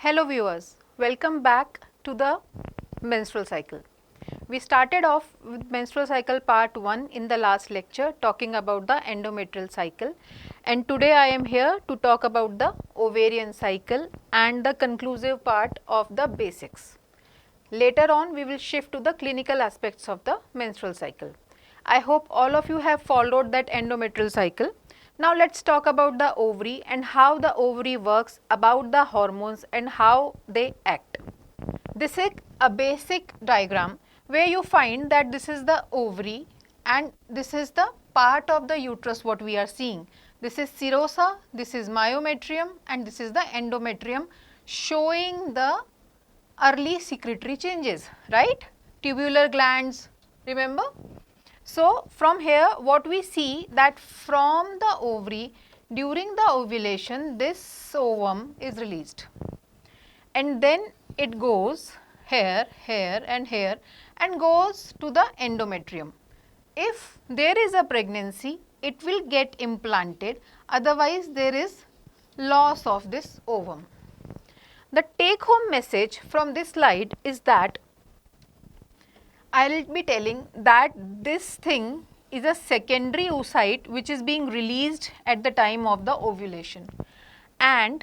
Hello viewers, welcome back to the menstrual cycle. We started off with menstrual cycle part 1 in the last lecture talking about the endometrial cycle, and today I am here to talk about the ovarian cycle and the conclusive part of the basics. Later on we will shift to the clinical aspects of the menstrual cycle. I hope all of you have followed that endometrial cycle. Now let's talk about the ovary and how the ovary works, about the hormones and how they act. This is a basic diagram where you find that this is the ovary and this is the part of the uterus what we are seeing. This is serosa, this is myometrium and this is the endometrium, showing the early secretory changes, right? Tubular glands, remember? So, from here what we see that from the ovary during the ovulation this ovum is released, and then it goes here, here and here and goes to the endometrium. If there is a pregnancy, it will get implanted, otherwise there is loss of this ovum. The take home message from this slide is that I will be telling that this thing is a secondary oocyte which is being released at the time of the ovulation. And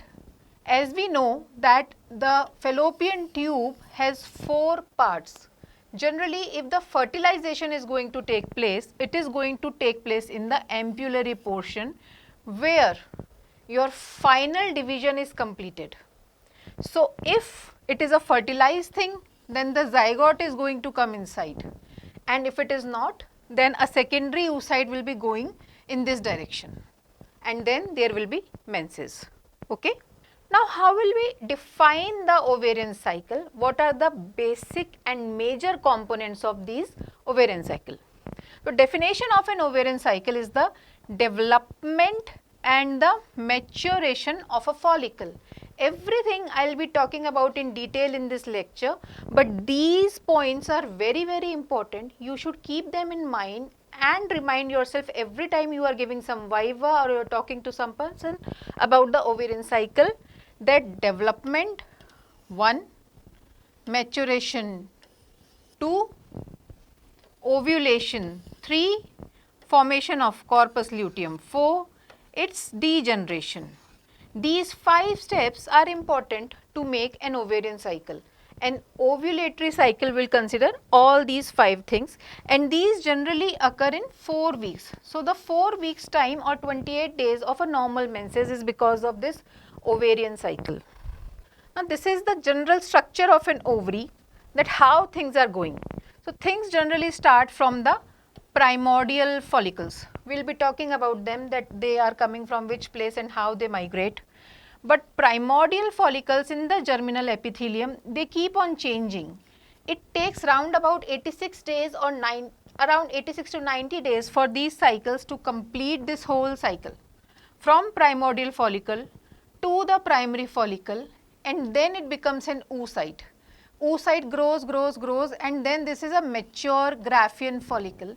as we know that the fallopian tube has 4 parts. Generally, if the fertilization is going to take place, it is going to take place in the ampullary portion where your final division is completed. So, if it is a fertilized thing, then the zygote is going to come inside, and if it is not, then a secondary oocyte will be going in this direction, and then there will be menses. Okay? Now, how will we define the ovarian cycle? What are the basic and major components of these ovarian cycle? So, definition of an ovarian cycle is the development and the maturation of a follicle. Everything I will be talking about in detail in this lecture, but these points are very important. You should keep them in mind and remind yourself every time you are giving some viva or you are talking to some person about the ovarian cycle, that development 1, maturation 2, ovulation 3, formation of corpus luteum 4, its degeneration. These 5 steps are important to make an ovarian cycle. An ovulatory cycle will consider all these 5 things, and these generally occur in 4 weeks. So, the 4 weeks time or 28 days of a normal menses is because of this ovarian cycle. Now, this is the general structure of an ovary, that how things are going. So, things generally start from the primordial follicles. We will be talking about them, that they are coming from which place and how they migrate. But primordial follicles in the germinal epithelium, they keep on changing. It takes round about 86 days or around 86 to 90 days for these cycles to complete this whole cycle. From primordial follicle to the primary follicle, and then it becomes an oocyte. Oocyte grows and then this is a mature Graafian follicle.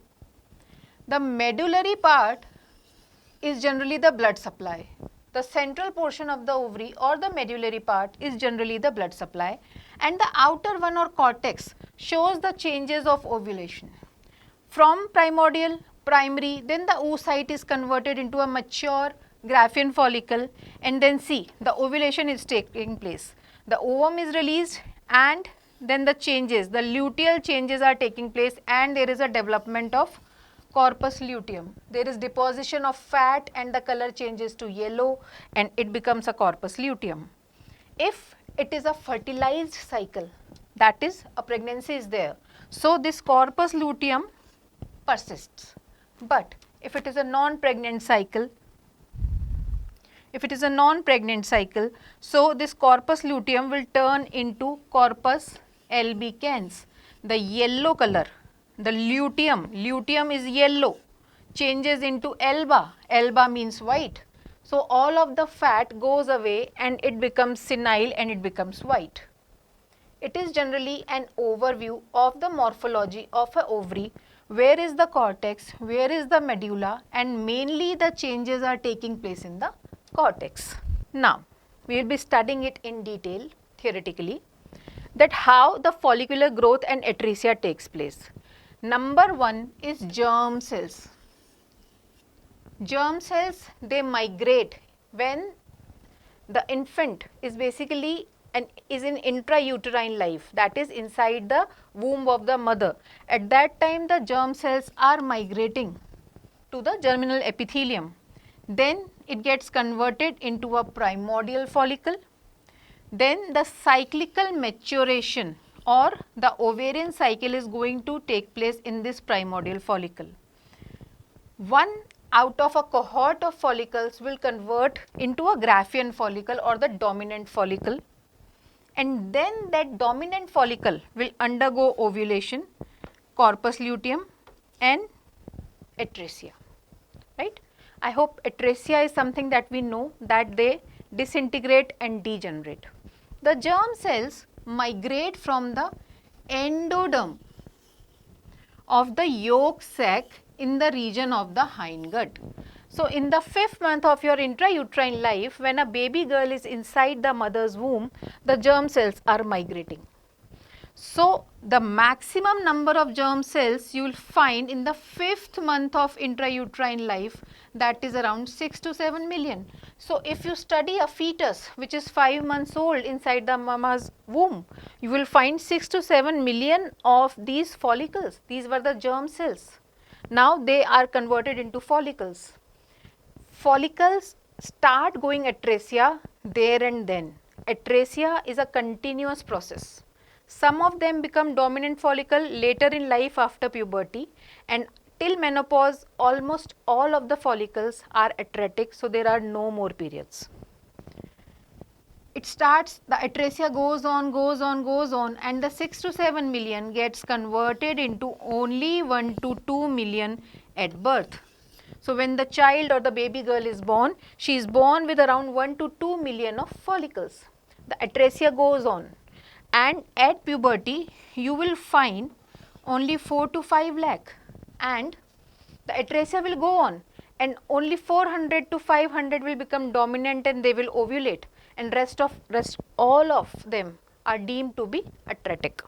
The medullary part is generally the blood supply. The central portion of the ovary or the medullary part is generally the blood supply, and the outer one or cortex shows the changes of ovulation. From primordial, primary, then the oocyte is converted into a mature Graafian follicle, and then see the ovulation is taking place. The ovum is released and then the changes, the luteal changes are taking place, and there is a development of corpus luteum. There is deposition of fat and the color changes to yellow and it becomes a corpus luteum. If it is a fertilized cycle, that is a pregnancy is there, so this corpus luteum persists. But if it is a non-pregnant cycle, so this corpus luteum will turn into corpus albicans, the yellow color. The luteum is yellow, changes into alba, alba means white. So, all of the fat goes away and it becomes senile and it becomes white. It is generally an overview of the morphology of an ovary. Where is the cortex, where is the medulla, and mainly the changes are taking place in the cortex. Now, we will be studying it in detail. theoretically, that how the follicular growth and atresia takes place. Number one is germ cells. Germ cells, they migrate when the infant is basically is in intrauterine life, that is inside the womb of the mother. At that time the germ cells are migrating to the germinal epithelium. Then it gets converted into a primordial follicle. Then the cyclical maturation or the ovarian cycle is going to take place in this primordial follicle. One out of a cohort of follicles will convert into a Graafian follicle or the dominant follicle, and then that dominant follicle will undergo ovulation, corpus luteum and atresia, right. I hope atresia is something that we know, that they disintegrate and degenerate. The germ cells migrate from the endoderm of the yolk sac in the region of the hindgut. So, in the 5th month of your intrauterine life, when a baby girl is inside the mother's womb, the germ cells are migrating. So, the maximum number of germ cells you will find in the 5th month of intrauterine life, that is around 6 to 7 million. So, if you study a fetus which is 5 months old inside the mama's womb, you will find 6 to 7 million of these follicles. These were the germ cells. Now, they are converted into follicles. Follicles start going atresia there and then. Atresia is a continuous process. Some of them become dominant follicle later in life after puberty, and till menopause almost all of the follicles are atretic, so there are no more periods. It starts, the atresia goes on, and the 6 to 7 million gets converted into only 1 to 2 million at birth. So, when the child or the baby girl is born, she is born with around 1 to 2 million of follicles. The atresia goes on, and at puberty you will find only 4 to 5 lakh, and the atresia will go on, and only 400 to 500 will become dominant and they will ovulate, and rest all of them are deemed to be atretic.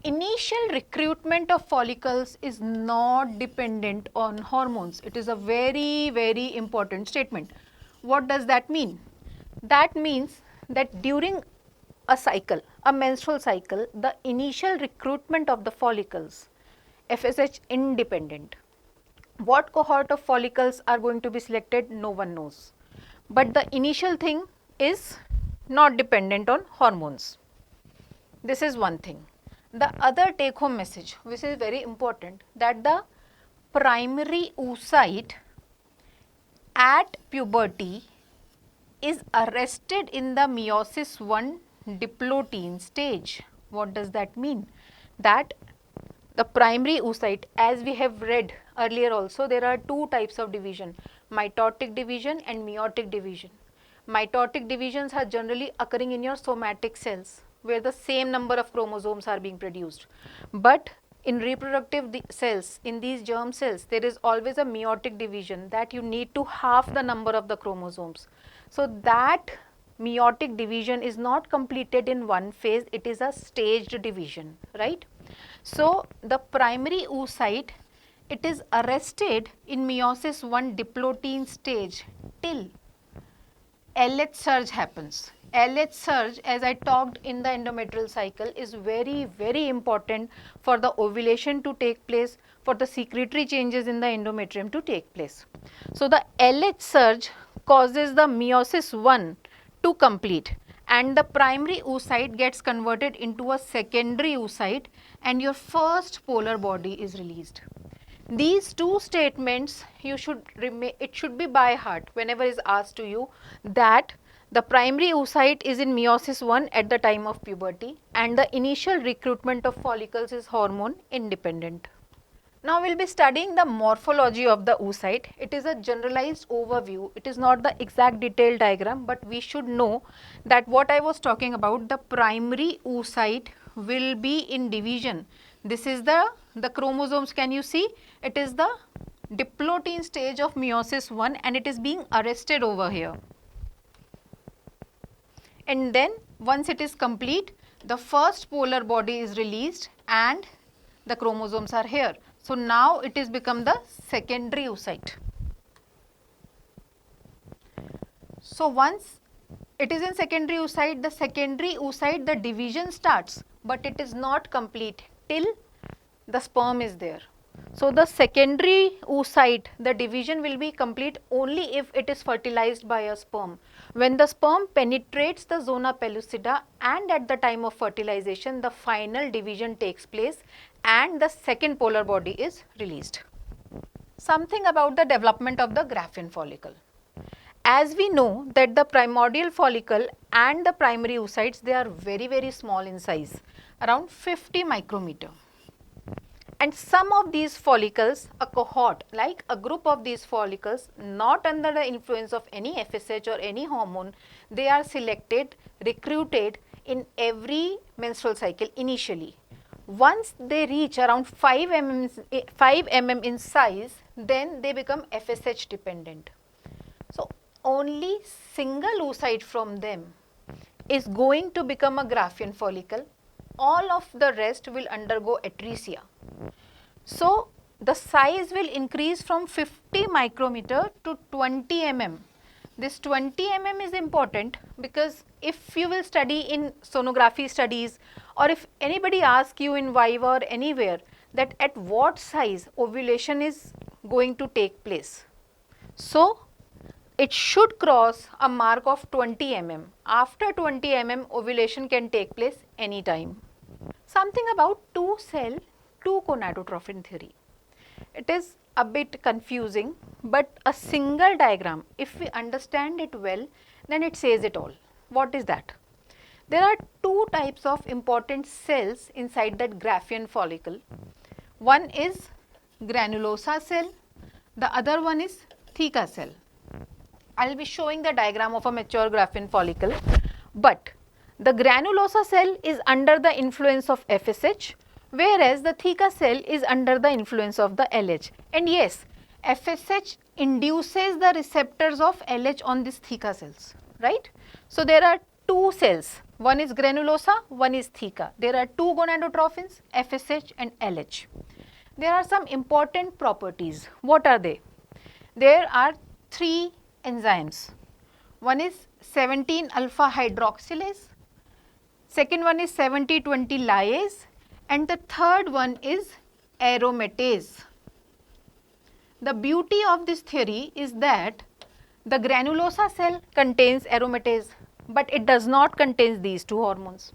Initial recruitment of follicles is not dependent on hormones. It is a very important statement. What does that mean? That means that during a cycle, a menstrual cycle, the initial recruitment of the follicles, FSH independent. What cohort of follicles are going to be selected, no one knows. But the initial thing is not dependent on hormones. This is one thing. The other take home message, which is very important, that the primary oocyte at puberty is arrested in the meiosis 1 diplotin stage. What does that mean? That the primary oocyte, as we have read earlier also, there are two types of division, mitotic division and meiotic division. Mitotic divisions are generally occurring in your somatic cells, where the same number of chromosomes are being produced. But in reproductive cells, in these germ cells, there is always a meiotic division, that you need to halve the number of the chromosomes. So, that meiotic division is not completed in one phase, it is a staged division, right. So, the primary oocyte, it is arrested in meiosis 1 diplotin stage till LH surge happens. LH surge, as I talked in the endometrial cycle, is very important for the ovulation to take place, for the secretory changes in the endometrium to take place. So, the LH surge causes the meiosis 1 to complete, and the primary oocyte gets converted into a secondary oocyte, and your first polar body is released. These two statements you should it should be by heart whenever is asked to you, that the primary oocyte is in meiosis 1 at the time of puberty, and the initial recruitment of follicles is hormone independent. Now, we will be studying the morphology of the oocyte. It is a generalized overview. It is not the exact detailed diagram, but we should know that what I was talking about, the primary oocyte will be in division. This is the chromosomes, can you see? It is the diplotin stage of meiosis 1 and it is being arrested over here. And then Once it is complete, the first polar body is released and the chromosomes are here. So now it is become the secondary oocyte. So once it is in secondary oocyte, the division starts, but it is not complete till the sperm is there. So the secondary oocyte, the division will be complete only if it is fertilized by a sperm. When the sperm penetrates the zona pellucida and at the time of fertilization, the final division takes place and the second polar body is released. Something about the development of the Graafian follicle. As we know that the primordial follicle and the primary oocytes, they are very small in size, around 50 micrometer. And some of these follicles, a cohort, like a group of these follicles, not under the influence of any FSH or any hormone, they are selected, recruited in every menstrual cycle initially. Once they reach around 5 mm in size, then they become FSH dependent. So only single oocyte from them is going to become a Graafian follicle. All of the rest will undergo atresia. So the size will increase from 50 micrometer to 20 mm. This 20 mm is important because if you will study in sonography studies, or if anybody asks you in Viva or anywhere that at what size ovulation is going to take place. So it should cross a mark of 20 mm. After 20 mm, ovulation can take place anytime. Something about two cell, two gonadotropin theory. It is a bit confusing, but a single diagram, if we understand it well, then it says it all. What is that? There are two types of important cells inside that Graafian follicle. One is granulosa cell, the other one is theca cell. I will be showing the diagram of a mature Graafian follicle, but the granulosa cell is under the influence of FSH, whereas the theca cell is under the influence of the LH. And yes, FSH induces the receptors of LH on these theca cells, right? So there are two cells, one is granulosa, one is theca. There are two gonadotrophins, FSH and LH. There are some important properties. What are they? There are three enzymes. One is 17 alpha hydroxylase, second one is 70-20 lyase, and the third one is aromatase. The beauty of this theory is that the granulosa cell contains aromatase, but it does not contain these two hormones.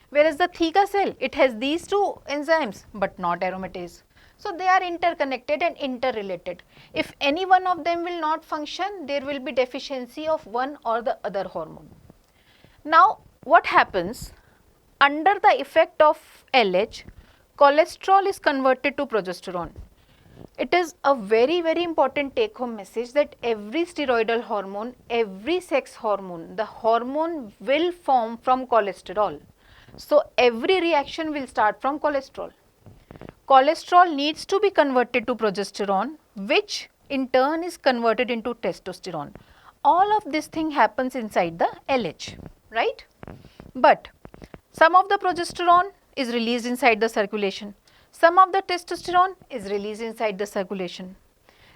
Whereas the theca cell, it has these two enzymes, but not aromatase. So they are interconnected and interrelated. If any one of them will not function, there will be deficiency of one or the other hormone. Now what happens? Under the effect of LH, cholesterol is converted to progesterone. It is a very important take home message that every steroidal hormone, every sex hormone, the hormone will form from cholesterol. So every reaction will start from cholesterol. Cholesterol needs to be converted to progesterone, which in turn is converted into testosterone. All of this thing happens inside the LH, right? But some of the progesterone is released inside the circulation. Some of the testosterone is released inside the circulation.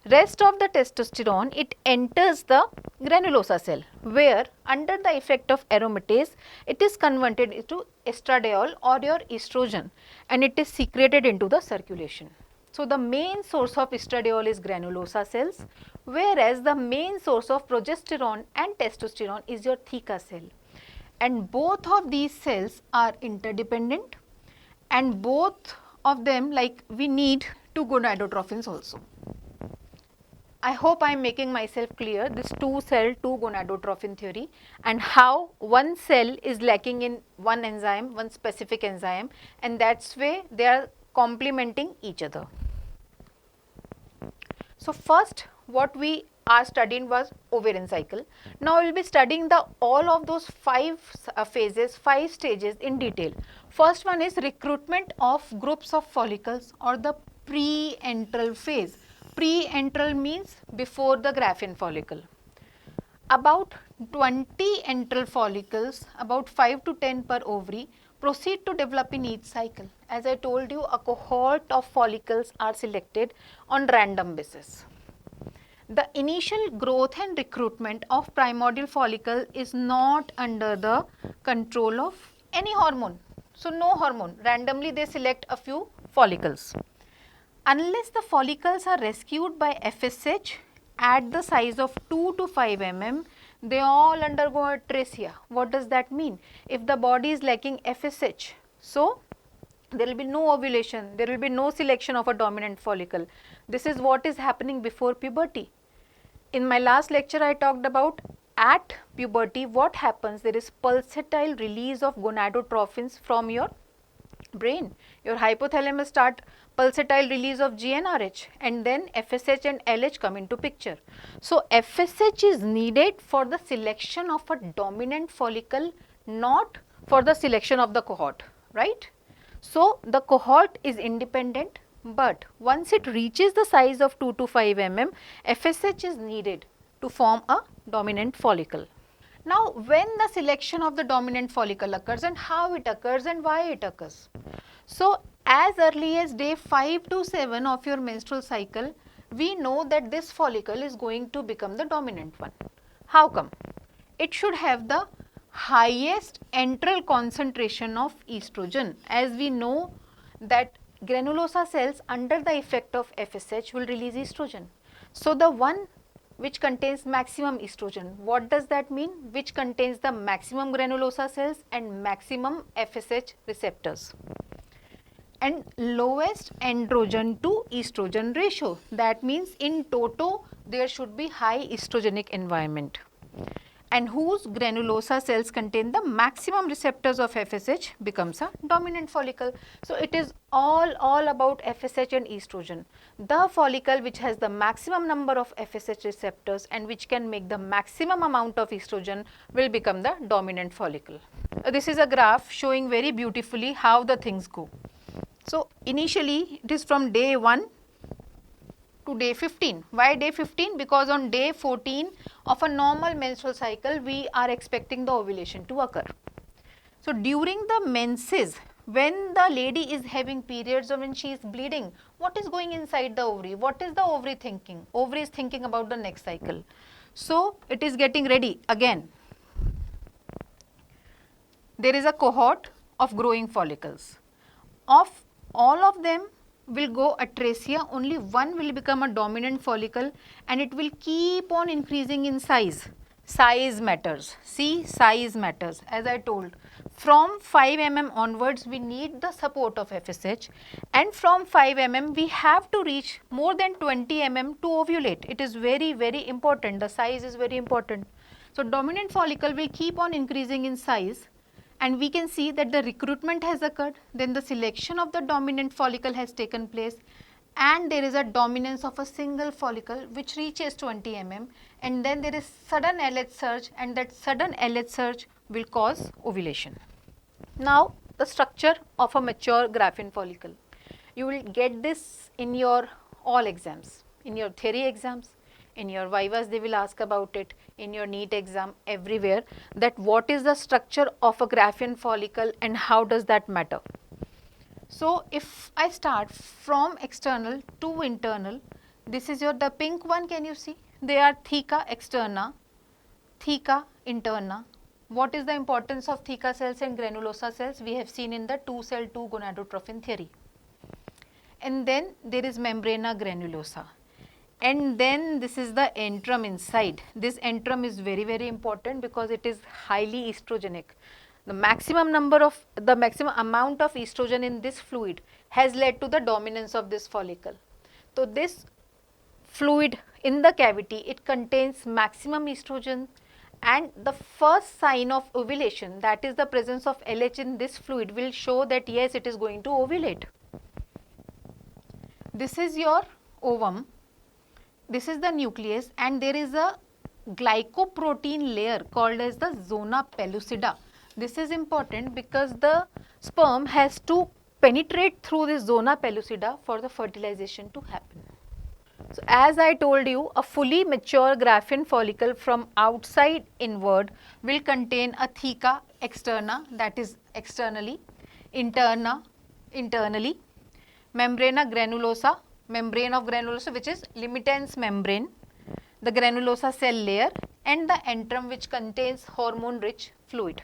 Rest of the testosterone, it enters the granulosa cell, where under the effect of aromatase, it is converted into estradiol or your estrogen, and it is secreted into the circulation. So the main source of estradiol is granulosa cells, whereas the main source of progesterone and testosterone is your theca cell. And both of these cells are interdependent, and both of them, like, we need two gonadotrophins also. I hope I am making myself clear, this two cell, two gonadotrophin theory, and how one cell is lacking in one enzyme, one specific enzyme, and that's way they are complementing each other. So first what we are studying was ovarian cycle. Now we will be studying all of those five phases, 5 stages in detail. First one is recruitment of groups of follicles, or the pre-antral phase. Pre-antral means before the Graafian follicle. About 20 antral follicles, about 5 to 10 per ovary, proceed to develop in each cycle. As I told you, a cohort of follicles are selected on random basis. The initial growth and recruitment of primordial follicle is not under the control of any hormone. So, no hormone, randomly they select a few follicles. Unless the follicles are rescued by FSH at the size of 2 to 5 mm, they all undergo atresia. What does that mean? If the body is lacking FSH, so there will be no ovulation, there will be no selection of a dominant follicle. This is what is happening before puberty. In my last lecture, I talked about at puberty what happens. There is pulsatile release of gonadotropins from your brain. Your hypothalamus start pulsatile release of GnRH, and then FSH and LH come into picture. So, FSH is needed for the selection of a dominant follicle, not for the selection of the cohort, right? So, the cohort is independent, but once it reaches the size of 2 to 5 mm, FSH is needed to form a dominant follicle. Now, when the selection of the dominant follicle occurs and how it occurs and why it occurs. So, as early as day 5 to 7 of your menstrual cycle, we know that this follicle is going to become the dominant one. How come? It should have the highest antral concentration of estrogen. As we know that granulosa cells under the effect of FSH will release estrogen. So, the one which contains maximum estrogen. What does that mean? Which contains the maximum granulosa cells and maximum FSH receptors. And lowest androgen to estrogen ratio. That means in toto there should be high estrogenic environment. And whose granulosa cells contain the maximum receptors of FSH becomes a dominant follicle. So, it is all about FSH and estrogen. The follicle which has the maximum number of FSH receptors and which can make the maximum amount of estrogen will become the dominant follicle. This is a graph showing very beautifully how the things go. So, initially it is from day 1 to day 15. Why day 15? Because on day 14 of a normal menstrual cycle, we are expecting the ovulation to occur. So, during the menses, when the lady is having periods or when she is bleeding, what is going inside the ovary? What is the ovary thinking? Ovary is thinking about the next cycle. So, it is getting ready again. There is a cohort of growing follicles. Of all of them will go atresia, only one will become a dominant follicle and it will keep on increasing in size. Size matters. See, size matters. As I told, from 5 mm onwards we need the support of FSH, and from 5 mm we have to reach more than 20 mm to ovulate. It is very important. The size is very important. So, dominant follicle will keep on increasing in size. And we can see that the recruitment has occurred, then the selection of the dominant follicle has taken place, and there is a dominance of a single follicle which reaches 20 mm, and then there is sudden LH surge, and that sudden LH surge will cause ovulation. Now, the structure of a mature Graafian follicle. You will get this in your all exams, in your theory exams, in your vivas they will ask about it, in your NEET exam, everywhere, that what is the structure of a Graafian follicle and how does that matter. So, if I start from external to internal, this is the pink one, can you see? They are theca externa, theca interna. What is the importance of theca cells and granulosa cells? We have seen in the 2-cell 2 gonadotropin theory. And then there is membrana granulosa. And then this is the antrum inside. This antrum is very important because it is highly estrogenic. The maximum amount of estrogen in this fluid has led to the dominance of this follicle. So, this fluid in the cavity, it contains maximum estrogen, and the first sign of ovulation, that is the presence of LH in this fluid, will show that yes, it is going to ovulate. This is your ovum. This is the nucleus, and there is a glycoprotein layer called as the zona pellucida. This is important because the sperm has to penetrate through this zona pellucida for the fertilization to happen. So as I told you, a fully mature Graafian follicle from outside inward will contain a theca externa, that is externally, interna internally, membrana granulosa, membrane of granulosa which is limitans membrane, the granulosa cell layer, and the antrum which contains hormone rich fluid.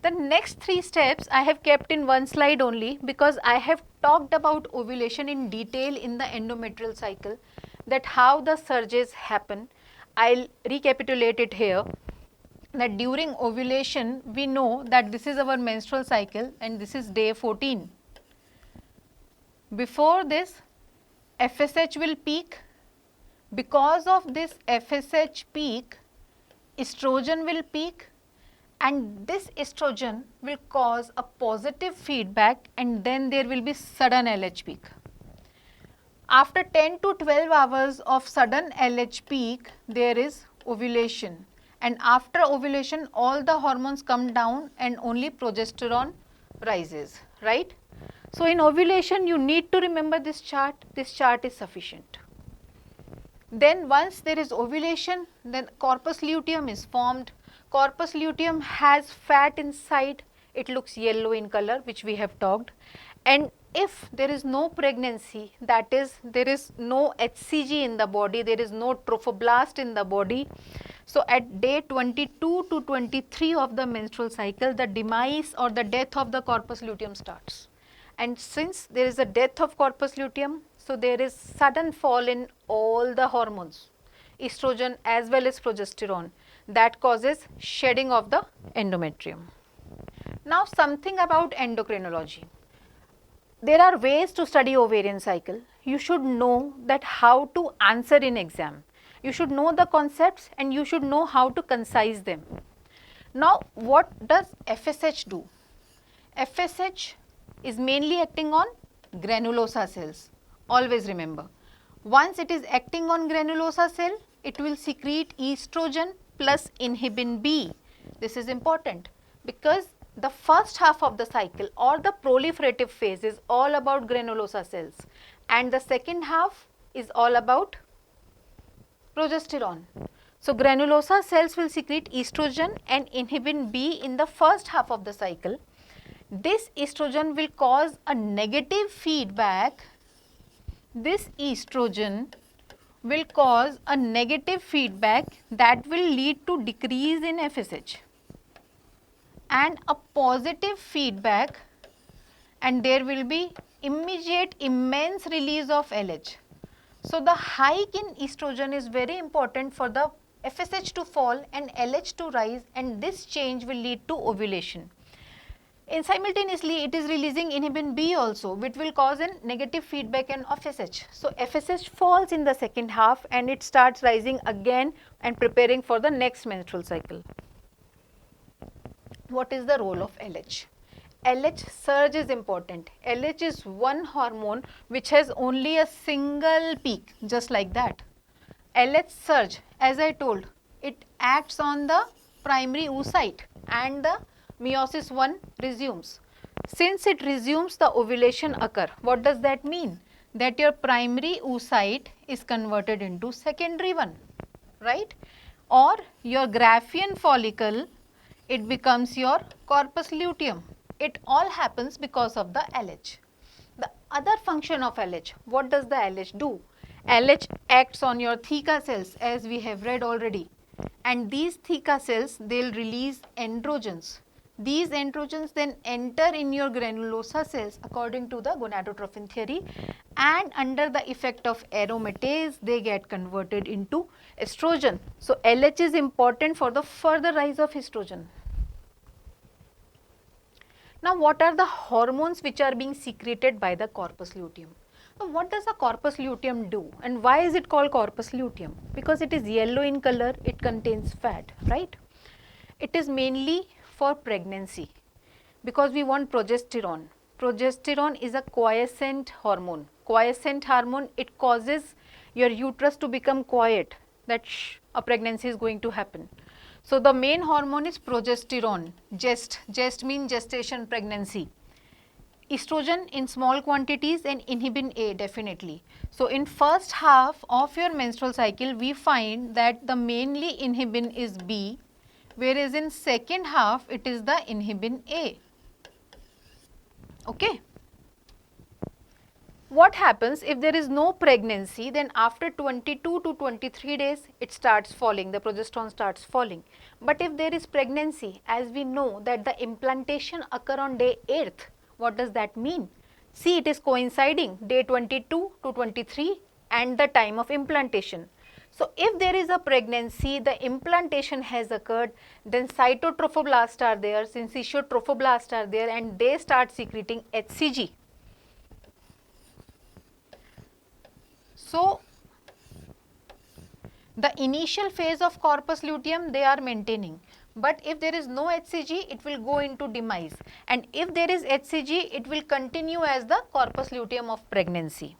The next three steps I have kept in one slide only because I have talked about ovulation in detail in the endometrial cycle, that how the surges happen. I'll recapitulate it here, that during ovulation we know that this is our menstrual cycle and this is day 14. Before this, FSH will peak. Because of this FSH peak, estrogen will peak, and this estrogen will cause a positive feedback, and then there will be sudden LH peak. After 10 to 12 hours of sudden LH peak, there is ovulation, and after ovulation all the hormones come down and only progesterone rises, right? So in ovulation you need to remember this chart is sufficient. Then once there is ovulation, then corpus luteum is formed. Corpus luteum has fat inside, it looks yellow in color, which we have talked. And if there is no pregnancy, that is there is no HCG in the body, there is no trophoblast in the body. So at day 22 to 23 of the menstrual cycle, the demise or the death of the corpus luteum starts. And since there is a death of corpus luteum, so there is sudden fall in all the hormones, estrogen as well as progesterone, that causes shedding of the endometrium. Now something about endocrinology. There are ways to study ovarian cycle. You should know that how to answer in exam. You should know the concepts and you should know how to concise them. Now what does FSH do? FSH is mainly acting on granulosa cells. Always remember, once it is acting on granulosa cell, it will secrete estrogen plus inhibin B. This is important because the first half of the cycle or the proliferative phase is all about granulosa cells, and the second half is all about progesterone. So granulosa cells will secrete estrogen and inhibin B in the first half of the cycle. This estrogen will cause a negative feedback. This estrogen will cause a negative feedback that will lead to decrease in FSH, and a positive feedback, and there will be immediate immense release of LH. So the hike in estrogen is very important for the FSH to fall and LH to rise, and this change will lead to ovulation. And simultaneously it is releasing inhibin B also, which will cause a negative feedback in FSH. So FSH falls in the second half and it starts rising again and preparing for the next menstrual cycle. What is the role of LH? LH surge is important. LH is one hormone which has only a single peak, just like that. LH surge, as I told, it acts on the primary oocyte and the meiosis 1 resumes. Since it resumes, the ovulation occur. What does that mean? That your primary oocyte is converted into secondary one, right? Or your Graafian follicle, it becomes your corpus luteum. It all happens because of the LH. The other function of LH, what does the LH do? LH acts on your theca cells, as we have read already, and these theca cells, they will release androgens. These androgens then enter in your granulosa cells according to the gonadotropin theory, and under the effect of aromatase they get converted into estrogen. So LH is important for the further rise of estrogen. Now what are the hormones which are being secreted by the corpus luteum? So what does the corpus luteum do, and why is it called corpus luteum? Because it is yellow in color, it contains fat, right? It is mainly for pregnancy because we want progesterone. Progesterone is a quiescent hormone. Quiescent hormone, it causes your uterus to become quiet, that a pregnancy is going to happen. So the main hormone is progesterone. Gest means gestation, pregnancy. estrogen in small quantities and inhibin A definitely. So in first half of your menstrual cycle we find that the mainly inhibin is B, whereas in second half it is the inhibin A. Okay. What happens if there is no pregnancy? Then after 22 to 23 days it starts falling, the progesterone starts falling. But if there is pregnancy, as we know that the implantation occur on day 8th, what does that mean? See, it is coinciding day 22 to 23 and the time of implantation. So if there is a pregnancy, the implantation has occurred, then cytotrophoblasts are there, syncytiotrophoblasts are there, and they start secreting HCG. So the initial phase of corpus luteum they are maintaining, but if there is no HCG it will go into demise, and if there is HCG it will continue as the corpus luteum of pregnancy.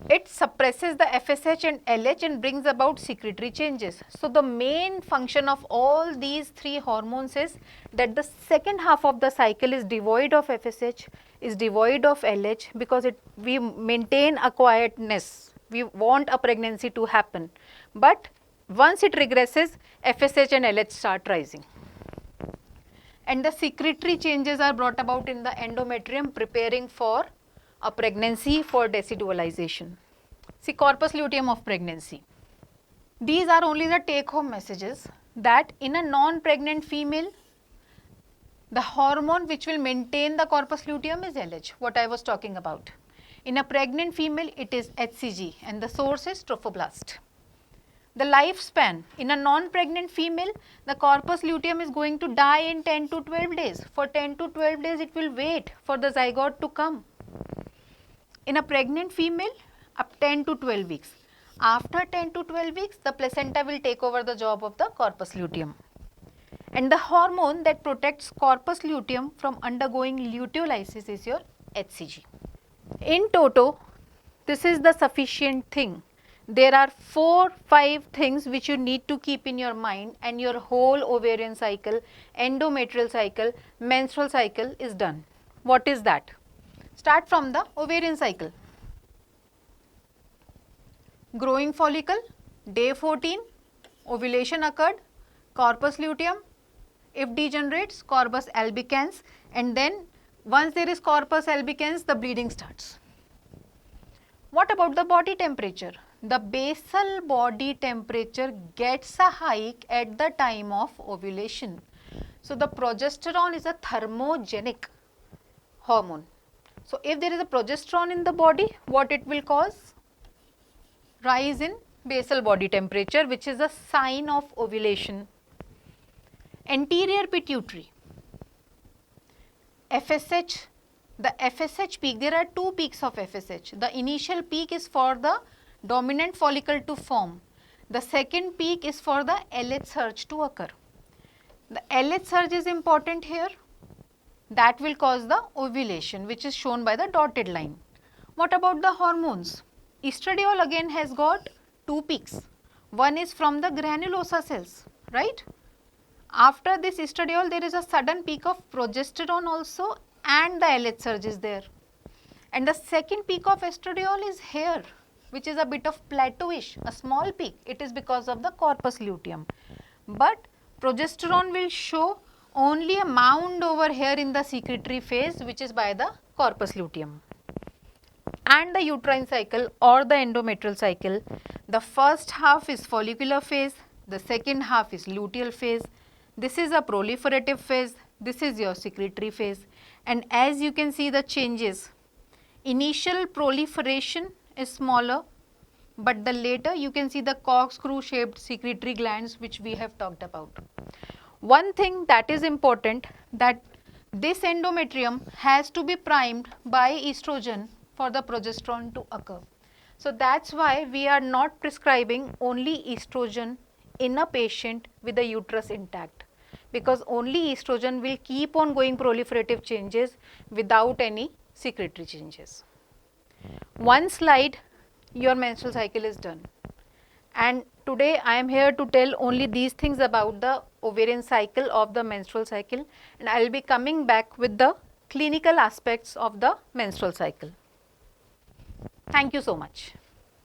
It suppresses the FSH and LH and brings about secretory changes. So the main function of all these three hormones is that the second half of the cycle is devoid of FSH, is devoid of LH, because we maintain a quietness. We want a pregnancy to happen, but once it regresses, FSH and LH start rising. And the secretory changes are brought about in the endometrium, preparing for a pregnancy, for decidualization. See, corpus luteum of pregnancy. These are only the take home messages that in a non-pregnant female, the hormone which will maintain the corpus luteum is LH, what I was talking about. In a pregnant female, it is HCG and the source is trophoblast. The lifespan, in a non-pregnant female, the corpus luteum is going to die in 10 to 12 days. For 10 to 12 days, it will wait for the zygote to come. In a pregnant female, up 10 to 12 weeks. After 10 to 12 weeks, the placenta will take over the job of the corpus luteum. And the hormone that protects corpus luteum from undergoing luteolysis is your HCG. In toto, this is the sufficient thing. There are 4-5 things which you need to keep in your mind, and your whole ovarian cycle, endometrial cycle, menstrual cycle is done. What is that? Start from the ovarian cycle. Growing follicle, day 14, ovulation occurred, corpus luteum, if degenerates, corpus albicans, and then once there is corpus albicans, the bleeding starts. What about the body temperature? The basal body temperature gets a hike at the time of ovulation. So the progesterone is a thermogenic hormone. So if there is a progesterone in the body, what it will cause? Rise in basal body temperature, which is a sign of ovulation. Anterior pituitary, FSH, the FSH peak, there are two peaks of FSH. The initial peak is for the dominant follicle to form. The second peak is for the LH surge to occur. The LH surge is important here. That will cause the ovulation, which is shown by the dotted line. What about the hormones? Estradiol again has got two peaks. One is from the granulosa cells, right? After this estradiol, there is a sudden peak of progesterone also, and the LH surge is there. And the second peak of estradiol is here, which is a bit of plateauish, a small peak. It is because of the corpus luteum. But progesterone will show only a mound over here in the secretory phase, which is by the corpus luteum. And the uterine cycle or the endometrial cycle, the first half is follicular phase, the second half is luteal phase. This is a proliferative phase, this is your secretory phase, and as you can see the changes, initial proliferation is smaller, but the later you can see the corkscrew shaped secretory glands which we have talked about. One thing that is important, that this endometrium has to be primed by estrogen for the progesterone to occur. So that's why we are not prescribing only estrogen in a patient with the uterus intact, because only estrogen will keep on going proliferative changes without any secretory changes. One slide, your menstrual cycle is done. And today I am here to tell only these things about the ovarian cycle of the menstrual cycle, and I will be coming back with the clinical aspects of the menstrual cycle. Thank you so much.